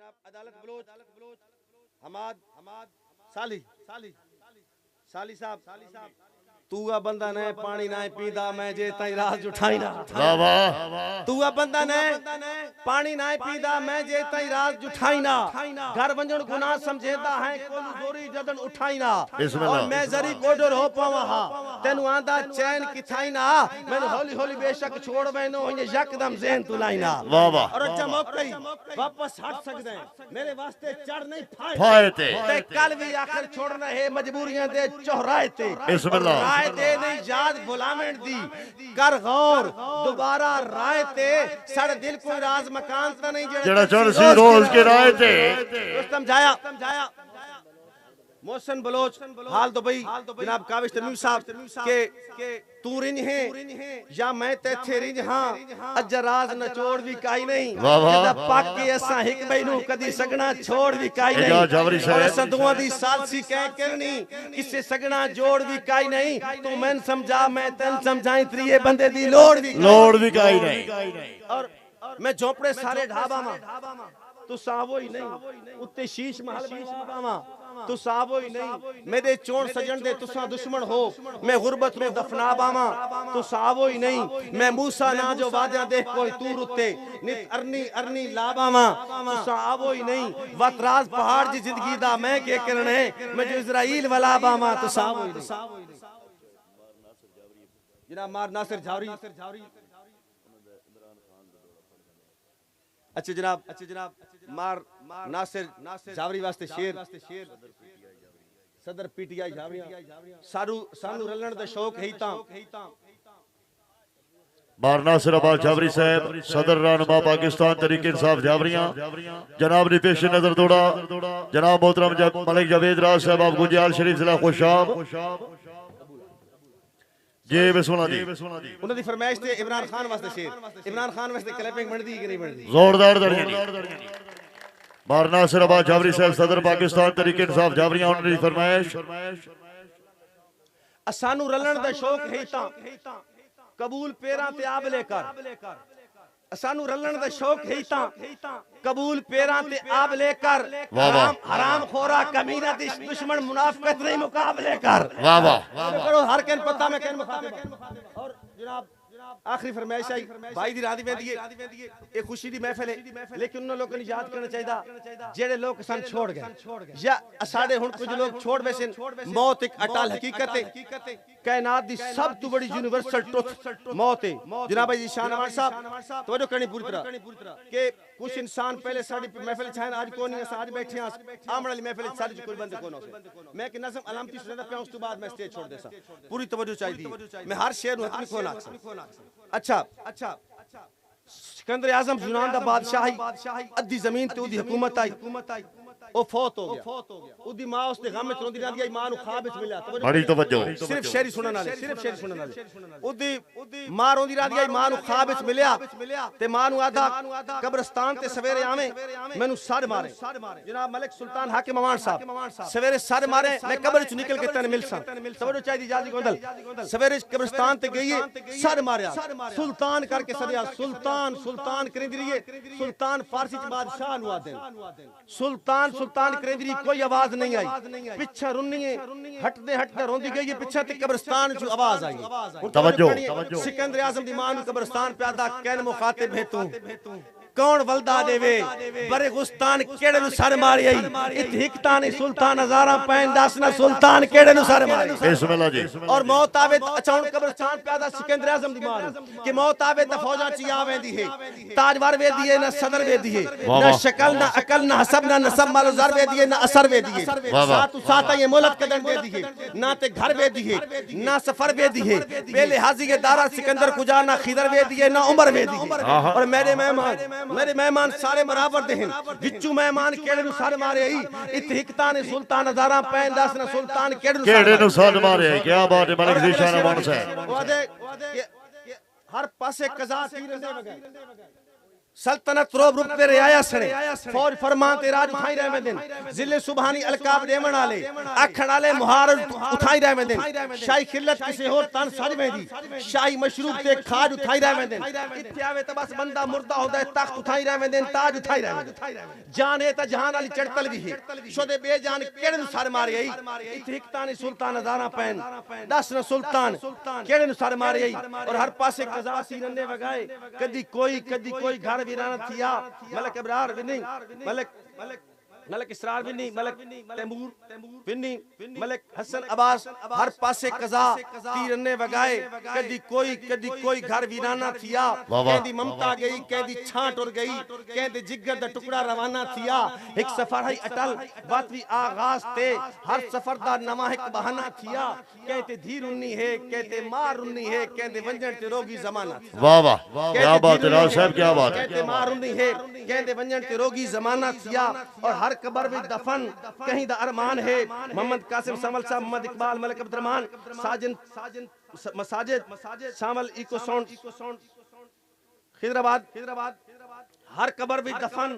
जनाब अदालत बलोच हमाद साली साली साहब तूआ बंदा ने पानी ना पींदा मैं जे ताई राज जुठाई ना वाह वाह तूआ बंदा ने पानी ना पींदा मैं जे ताई राज जुठाई ना घर वंजण गुनाह समझेदा है कोलू जोरी जदन उठाई ना और मैं जरी कोडर हो पावा हा तेनु आंदा चैन किथाई ना मैंने हौली हौली बेशक छोड़ वैनो ये यकदम ज़हन तुलाई ना वाह वाह और अच्छा मौका वापस हट सकदे हैं मेरे वास्ते चढ़ नहीं फाए ते कल भी आखिर छोड़ना है मजबूरियां दे चौराहे ते बिस्मिल्लाह राय दे नहीं याद भुलावें दी कर गौर दोबारा राय ते साढ़े दिल को राज मकान ता नहीं जेड़ा चढ़ रोज के राय ते समझाया मोहसन बलोच हाल तो भाई जनाब काविश तमीम साहब के तू रिंज है या मैं तेथे रिंज हां अज राज न छोड़ भी काई नहीं जदा पाके असा हिक बैनू कदी सगना छोड़ भी काई नहीं और संधुआ दी सालसी कह करनी किसे सगना जोड़ भी काई नहीं तू मैन समझा मैं तन समझाई त्रिये बंदे दी लोड़ भी काई नहीं और मैं झोपड़े सारे ढाबा मा तू सावो ही नहीं उत्ते शीश महल बनवावा तू सावो ही नहीं मेरे चोण सजन दे तुसा दुश्मन हो मैं गुरबत नु दफना बावा तू सावो ही नहीं मैं मूसा ना जो वादया देख कोई तू रुते नित अरनी अरनी लाबावा तू सावो ही नहीं वतराज पहाड़ जी जिंदगी दा मैं के करने मैं जो इजराइल वाला बावा तू सावो ही नहीं जनाब मार नासिर झावरी अच्छा जनाब मार नासिर झावरी वास्ते शेर सदर पीटीआई झावरियां सानू रलण दा शौक है ता मार नासिर अब्बास झावरी साहब सदर रहनुमा पाकिस्तान तरीके इंसाफ झावरियां जनाब ने पेश नजर दौड़ा जनाब मोहतरम मलिक जावेद राज साहब आप गुंजियाल शरीफ जिला खुशाब जी बिस्मिल्लाह जी उन्हां दी फरमाइश ते इमरान खान वास्ते शेर इमरान खान वास्ते क्लैपिंग बनदी कि नहीं बनदी जोरदार दड़ियां मार नासिर अब्बास झावरी साहब सदर पाकिस्तान तरीके इंसाफ झावरियां उन्हां दी फरमाइश असानू रलण दा शौक है ता कबूल पेरां ते आब लेकर असानू रलण दा शौक है ता कबूल पेरां ते आब लेकर हराम खोरा कमीना दी दुश्मन मुनाफिकत नहीं मुकाबले कर वाह वाह हर केन पता मैं केन मुखातिब और जनाब आखिरी फरमाइश आई भाई दी रादी वेंदी है ए खुशी दी महफिल है लेकिन उन लोगों ने याद करना चाहिए जेड़े लोग सन छोड़ गए या साडे हुन कुछ लोग छोड़ बैसे मौत एक अटल हकीकत है कायनात दी सब तो बड़ी यूनिवर्सल ट्रुथ मौत है जनाब जी शाहनवाज साहब तवज्जो करनी पूरी तरह के कुछ इंसान पहले साडी महफिल छान आज कोनी आज बैठे आमण वाली महफिल साडी कोई बंदे कोन हो मैं कि नज़म अलामती सुनदा पे उस तो बाद मैं स्टेज छोड़ देसा पूरी तवज्जो चाहिए मैं हर शेर नु हतमी खोला अच्छा सिकंदर आजम यूनान दा बादशाही अद्धी जमीन ते ओदी हुकूमत आई ओ फौत हो गया ओदी मां उसने गम में रोंदी रहंदी आई मां नु ख्वाब विच मिला बड़ी तवज्जो सिर्फ शेरी सुनन वाले ओदी मां रोंदी रहंदी आई मां नु ख्वाब विच मिलिया ते मां नु आदा कब्रिस्तान ते सवेरे आवे मेनू सर मारे जनाब मलिक सुल्तान हाकिम अमान साहब सवेरे सर मारे मैं कब्र च निकल के तने मिलसा तवज्जो चाहिए जाजी गोंदल सवेरे कब्रिस्तान ते गई सर मारया सुल्तान करके सदिया सुल्तान सुल्तान करेंदी रही सुल्तान फारसी च बादशाह नु आदे सुल्तान सुल्तान करेंदी कोई आवाज नहीं आई पीछे रुन्नी हटदे हटदे रोंदी गई है पीछे ते कब्रिस्तान च आवाज आई तवज्जो सिकंदर आजम दी मां नु कब्रिस्तान पे आदा कैन मुखातिब है तू कौन वल्दा देवे बरे गुस्तान केड़े नु सर मारी आई इत हिकतानी सुल्तान हजारा पैन दासना सुल्तान केड़े नु सर मारी बिस्मिल्लाह जी और मौत आवे अचानक कब्रिस्तान पे आदा सिकंदर आजम दी मां कि मौत आवे त फौजा च आवेंदी है ताजवर वेदी है ना सदर वेदी है ना शक्ल ना अकल ना हसब ना नसब मालो जर वेदी है ना असर वेदी है साथ साथ ये मोहलत कदन वेदी है ना ते घर वेदी है ना सफर वेदी है पहले हाजी के दारा सिकंदर कुजा ना खिदर वेदी है ना उमर वेदी है और मेरे मेहमान सारे बराबर दे हैं विचू मेहमान केड़े नु सर मारे आई इत हिकता ने सुल्तान हजारा पैन दास ने सुल्तान केड़े नु सर मारे क्या बात है मलिक ज़ीशान मानस है हर पासे कजा तीर दे वगे सल्तनत रोब रुप तेरे आया सने फौज फरमान ते राज उठाई रहे में दिन जिले सुबहानी अलकाब देवन आले अखण आले मुहार उठाई रहे में दिन शाही खिल्लत किसे हो तन सज में दी शाही मशरूब ते खाज उठाई रहे में दिन इत्थे आवे त बस बंदा मुर्दा होदा है तख्त उठाई रहे में दिन ताज उठाई रहे में दिन जान है त जहान वाली चढ़तल भी है शोदे बेजान केड़े नु सर मारे आई इत्थे हिकतानी सुल्तान हजारा पैन 10 न सुल्तान केड़े नु सर मारे आई और हर पासे कजा सीरने वगाए कदी कोई घर वीराना थिया मलक इब्रार विनी मलक इसरार विनी मलक तैमूर विनी मलक हसन अब्बास हर पासे कजा तीरने वगाए कदी कोई घर वीराना थिया कहदी ममता गई कहदी छांट उड़ गई कहदे जिगर दा टुकड़ा रवाना थिया एक सफर है अटल बात भी आगाज ते हर सफर दा नवा एक बहाना थिया कहते धीर उन्नी है कहते मार उन्नी है कहते वंजन ते रोगी जमाना वाह वाह क्या बात है राज साहब क्या बात है कहते मार उन्नी है कहते वंजन ते रोगी जमाना थिया और हर कबर में दफन कहीं दा अरमान है मोहम्मद कासिम समल साहब मोहम्मद इकबाल मलिक अब्दुर्रहमान साजिद मसाजिद शामिल इको साउंड खिदराबाद हर कबर में दफन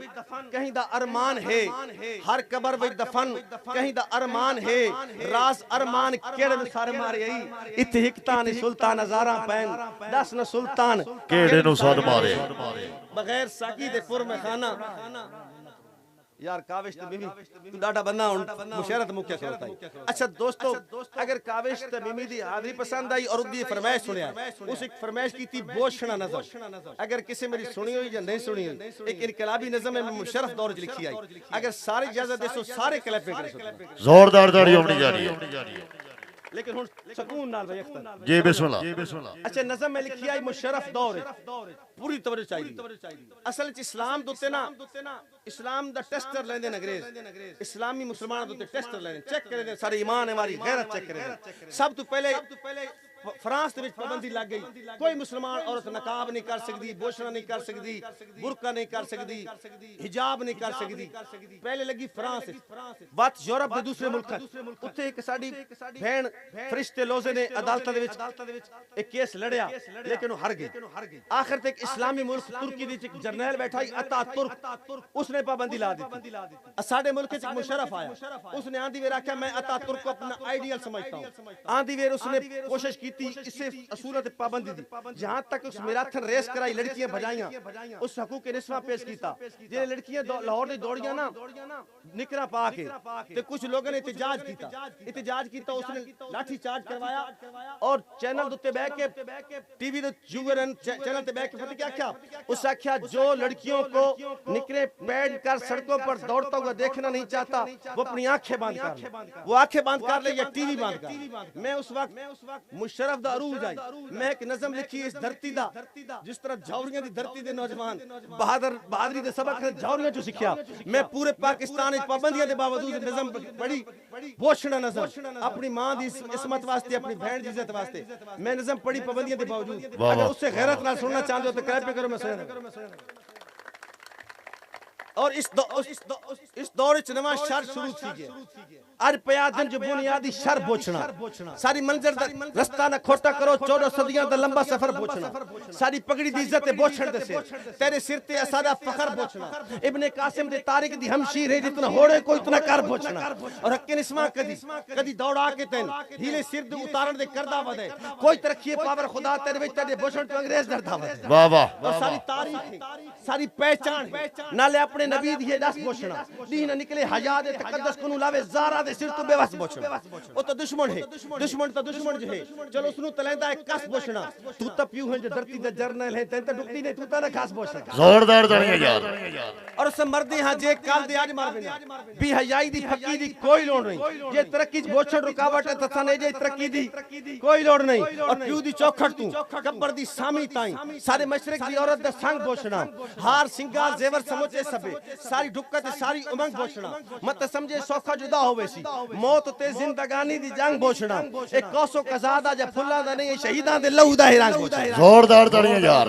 कहीं दा अरमान है हर कबर में दफन कहीं दा अरमान है रास अरमान केड़े नु सारे मारे आई इत्थे हिकता ने सुल्तान हजारा पैन 10 न सुल्तान केड़े नु सार मारे बगैर साकी दे पुर में खाना यार काविश ते मिमी तू डाटा बंदा हुन मुशरत मुख्य सोचता है अच्छा दोस्तों अगर काविश ते मिमी दी हाजिरी पसंद आई और उदी फरमाइश सुनिया उस एक फरमाइश की थी बोशना नज़म अगर किसी मेरी सुनी हुई या नहीं सुनी हुई एक इनकलाबी नज़म में मुशर्रफ दौर च लिखी आई अगर सारी इजाजत दे सो सारे क्लैप पे कर जोरदार ताड़ी होनी जा रही है लेकिन हुन सुकून नाल भाई अख्तर जी बिस्मिल्लाह अच्छा नज़म में लिखी आई मुशर्रफ दौर पूरी तवज्जो चाहिए असल च इस्लाम दोते ना इस्लाम दा टेस्टर लेंदे अंग्रेज इस्लामी मुसलमान दोते टेस्टर लेंदे चेक करे सारे ईमान हमारी गैरत चेक करे सब तो पहले फ्रांस दे विच पाबंदी लग गई कोई मुसलमान औरत नकाब नहीं कर सकदी बोशना नहीं कर सकदी बुरका नहीं कर सकदी हिजाब नहीं कर सकदी पहले लगी फ्रांस बात यूरोप दे दूसरे मुल्क उत्थे एक साडी बहन फरिश्ते लोजे ने अदालत दे विच एक केस लड़या लेकिन वो हार गई आखिर तक इस्लामी मुल्क तुर्की दी एक जर्नैल बैठा अता तुर्क उसने पाबंदी ला दी साडे मुल्क च मुशर्रफ आया उसने आंधी वेर आख्या मैं अता तुर्क को अपना आइडियल समझता हूं आंधी वेर उसने कोशिश की इससे असूलत पाबंदी दी जहां तक उस मैराथन रेस कराई लड़कियां भजाइयां उस हकूक निस्वा पेश कीता जे लड़कियां लाहौर दी दौड़ियां ना निकरा पा के ते कुछ लोगों ने एहतजाज कीता उसने लाठी चार्ज करवाया और चैनल उत्ते बैठ के टीवी दे जुगरन चैनल ते बैठ के फतेह क्या आख्या उस आख्या जो लड़कियों को निकरे पहन कर सड़कों पर दौड़ता हुआ देखना नहीं चाहता वो अपनी आंखें बंद कर ले वो आंखें बंद कर ले या टीवी बंद कर मैं उस वक्त मुशर्रफ दा अरूज आई मैं एक नज़म लिखी इस धरती दा जिस तरह जौहरियां दी धरती दे नौजवान बहादुरी दे सबक जौहरियां चो सीखिया मैं पूरे पाकिस्तान विच पाबंदियां दे बावजूद नज़म पढ़ी घोषणा नज़म अपनी मां दी इस्मत वास्ते अपनी बहन दी इज्जत वास्ते मैं नज़म पढ़ी पाबंदियां दे बावजूद अगर उससे गैरत नाल सुनना चाहते हो तो क्लैप करो मैं सुन और इस दौर च नवा शर शुरू थी गया आज पयादन जो बुनियादी शर बोचना सारी मंजर दा रास्ता ना खोटा करो 14 सदियां दा लंबा सफर बोचना सारी पगड़ी दी इज्जत बोछण दे से तेरे सिर ते असादा फखर बोचना इब्ने कासिम दे तारिक दी हमशीर है जितना होड़े कोई इतना कर बोचना और हक निस्मा कदी दौड़ा के तन हीले सिर दे उतारन दे करदा वदे कोई तरक्की पावर खुदा तेरे विच तेरे बोछण तो अंग्रेज डरदा वदे वाह वाह और सारी तारीख सारी पहचान नाले अपने नबी दी 10 बोछना दीन निकले हया दे तकद्दस को लावे ज़ारा दे सिर तो बेवस बोछना ओ तो दुश्मन है दुश्मन जो है चलो उसनु तलेंदा है कस बोछना तू तो प्यू है जो धरती दे जर्नल है तन तो डुकती नहीं तू तो ना खास बोछना जोरदार ताड़ियां यार और सब मर्दी हां जे काल दे आज मार बिना भी हयाई दी फकी दी कोई लोड़ नहीं जे तरक्की च बोछड़ रुकावट है तथा ने जे तरक्की दी कोई लोड़ नहीं और प्यू दी चौखट तू कब्र दी सामी ताई सारे मशरक दी औरत दा संग बोछना हार सिंगार जेवर समोचे सबे सारी ढुक्कत सारी उमंग बोछना मत समझे सौखा जुदा होवे सी मौत ते जिंदगानी दी जंग बोछना एक कौसो कजादा या फुल्ला दा नहीं शहीदां दे लहू दा ही रंग बोछना जोरदार तालियां यार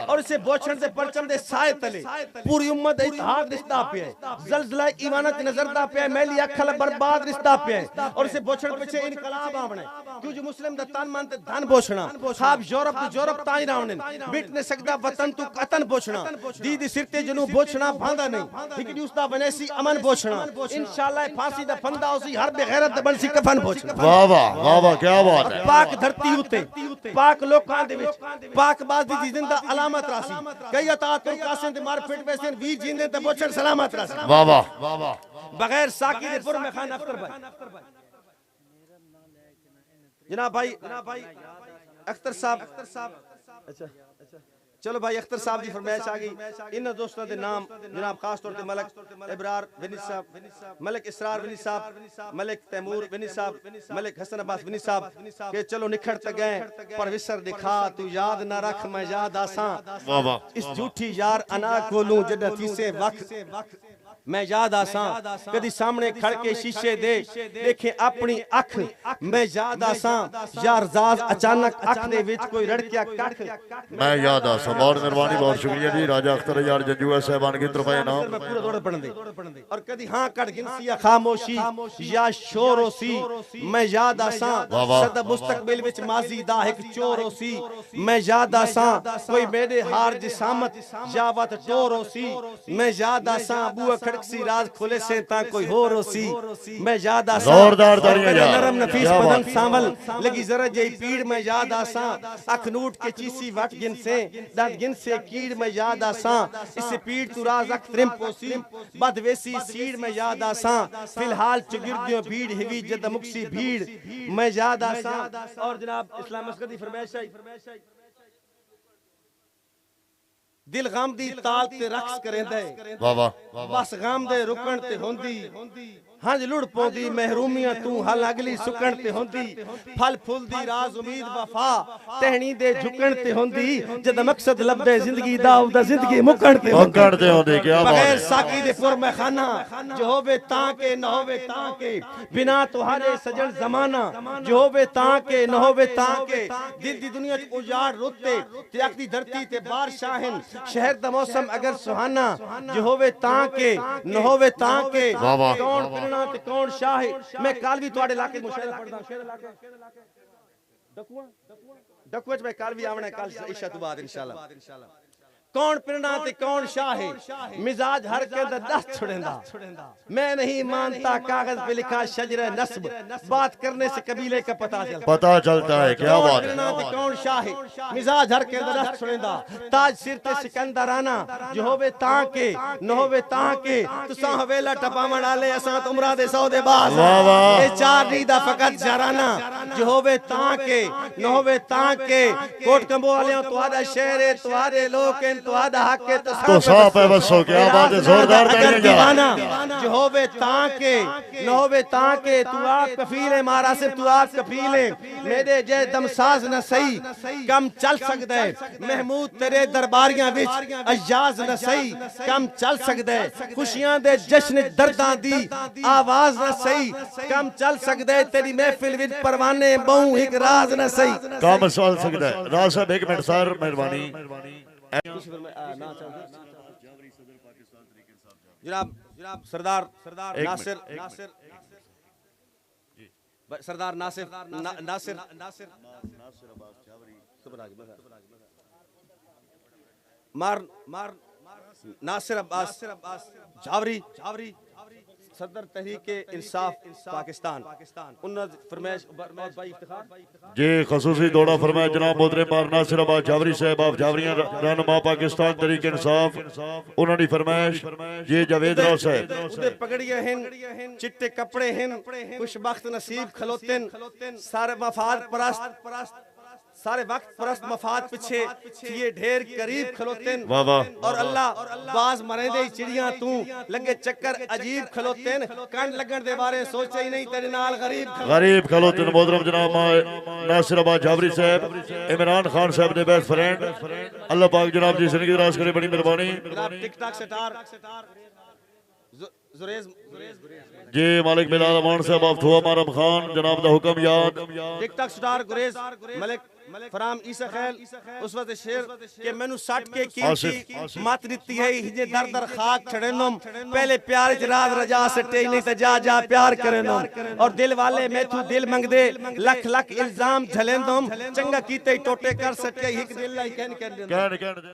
और इसे बोछण दे परचम दे साए तले पूरी उम्मत इत्तेहाद रिश्ता पे जलजला ईमानत नजरदा पे मैली अखल बर्बाद रिश्ता पे और इसे बोछण पीछे इनकलाब आवणे क्यों जो मुस्लिम दा तन मन ते धन बोछना खाब यूरोप ताई रावणे बिट ने सकदा वतन तू कतन बोछना दीदी सिरते जनु बोछना भांदा नहीं एक न्यूज़ बनैसी अमन बोछना इंशाल्लाह फांसी दा फंदा उसी हर बेगैरत बनसी कफन बोछना वाह वाह वाह क्या बात है पाक धरती उते पाक लोकां दे विच पाक बाज़ी दी जिंदा अलामत रासी कई अता तुर कासिम दे मार फिट वैसे वीर जिंदे ते बोछन सलामत रासी वाह वाह बगैर साकी दे पुर में खान अख्तर भाई जनाब भाई अख्तर साहब अच्छा चलो भाई अख्तर साहब की फरमाइश आ गई इन दोस्तों के नाम जनाब खास तौर पे मलिक इब्रार विनी साहब मलिक इसरार विनी साहब मलिक तैमूर विनी साहब मलिक हसन अब्बास विनी साहब के चलो निखर तक गए पर विसर दिखा तू याद ना रख मैं याद आसा इस झूठी यार अना कोलू जद तीसे वक्त मैं याद आसा कदी सामने खड़ के शीशे दे देखे अपनी अख मैं याद आसा यार जाज अचानक अख दे विच कोई रड़किया कख मैं याद आसा बहुत मेहरबानी बहुत शुक्रिया जी राजा अख्तर यार जंजुआ साहबान की तरफ है नाम पूरा दौड़ पढ़ दे और कदी हां कट गिनसी या खामोशी या शोर होसी मैं याद आसा सदा मुस्तकबिल विच माजी दा एक चोर होसी मैं याद आसा कोई मेरे हार जिसामत या वत टोर होसी मैं याद आसा अबू सी राज खुले से ता कोई हो रोसी मैं याद आसा जोरदार तालियां यार नरम नफीस बदन सामल लगी जरा जई पीड़ में याद आसा अख नूट के चीसी वट गिन से दांत गिन से कीड़ में याद आसा इससे पीड़ तू राज अख त्रिम पोसी बदवेसी सीड़ में याद आसा फिलहाल चगिर्दियों भीड़ हिवी जद मुक्सी भीड़ मैं याद आसा और जनाब इस्लाम मस्कद की फरमाइश है दिल गम दी ताल ते रक्स करेंदे वाह वाह बस गम दे रुकण ते होंदी हंज लुड़ पौंदी महरूमियां तू हल अगली सुकण ते होंदी फल फूल दी राज उम्मीद वफा टहनी दे झुकण ते होंदी जद मकसद लबदे जिंदगी दा उदा जिंदगी मुकण ते होंदी क्या बात है बगैर साकी दे पुर में खाना जो होवे तां के न होवे तां के बिना तुम्हारे सजन जमाना जो होवे तां के न होवे तां के दिल दी दुनिया च उजाड़ रुते ते अखदी धरती ते बारिशां शहर दा मौसम अगर सुहाना जो होवे तां के न होवे तां के कौन पिरना ते कौन शाह है मैं कल भी तुम्हारे इलाके मुशायरा पढ़दा शेर इलाके डकुआ मैं कल भी आवना कल इशा तो बाद इंशाल्लाह कौन पिरना ते कौन शाह है मिजाज हर के अंदर दस छुड़ेंदा मैं नहीं मानता कागज पे लिखा शजरे नस्ब बात करने से कबीले का पता चलता है क्या बात है पिरना ते कौन शाह है मिजाज हर के अंदर दस छुड़ेंदा ताज सिर ते सिकंदराना जो होवे तां के न होवे तां के तुसा हवेला टपावण वाले असा तुमरा दे सौदेबाज ए चार नी दा फकत जराना जो होवे तां के न होवे तां के कोट कंबो वाले तुम्हारा शहर है तुम्हारे लोग तुहादा हक है तो साफ है बस हो क्या बात है जोरदार दीवाना जो होवे तां के न होवे तां के तू आप कफील है मारा से तू आप कफील है मेरे जे दमसाज न सही कम चल सकदा है महमूद तेरे दरबारियां विच अजाज न सही कम चल सकदा है खुशियां दे जश्न दर्दां दी आवाज न सही कम चल सकदा है तेरी महफिल विच परवाने बहु एक राज न सही कम चल सकदा है राज साहब एक मिनट सर मेहरबानी जनाब सरदार नासिर नासिर अब्बास जावरी सदर तहरीके इंसाफ पाकिस्तान जी खसूसी दौड़ा फरमाया जनाब मोहतरम बार नासिर अब्बास जावरी साहब आप जावरियां रहनुमा पाकिस्तान तहरीके इंसाफ उन्होंने फरमाइश ये जावेद राव साहब उदे पगड़ियां हैं चिट्टे कपड़े हैं खुशबख्त नसीब खलोतेन सारे मफाद परस्त सारे वक्त परस्त मफाद पिछे ये ढेर करीब खलोतेन वाह वाह और अल्लाह बाज मरेंदे चिड़िया तू लगे चक्कर अजीब खलोतेन कान लगन दे बारे सोचे ही नहीं तेरे नाल गरीब खलोतेन मोहतरम जनाब नासिराबाद जाबरी साहब इमरान खान साहब ने बेस्ट फ्रेंड अल्लाह पाक जनाब जी जिंदगी दराज करे बड़ी मेहरबानी टिकटॉक स्टार जुरेज जी मालिक बिलाल अमान साहब आप थुआ मारम खान जनाब दा हुक्म याद टिकटॉक स्टार गुरेज मलिक फराम ईसा खैल उस वक्त शेर के मैनू सट के की मत दिती है हिजे दर दर खाक छड़ेनम पहले प्यार च राज रजा सटे नहीं ते जा जा प्यार करेनम और दिल वाले मैथू दिल मंगदे लख लख इल्जाम झलेंदम चंगा कीते टोटे कर सटे हिक दिल लाई कहन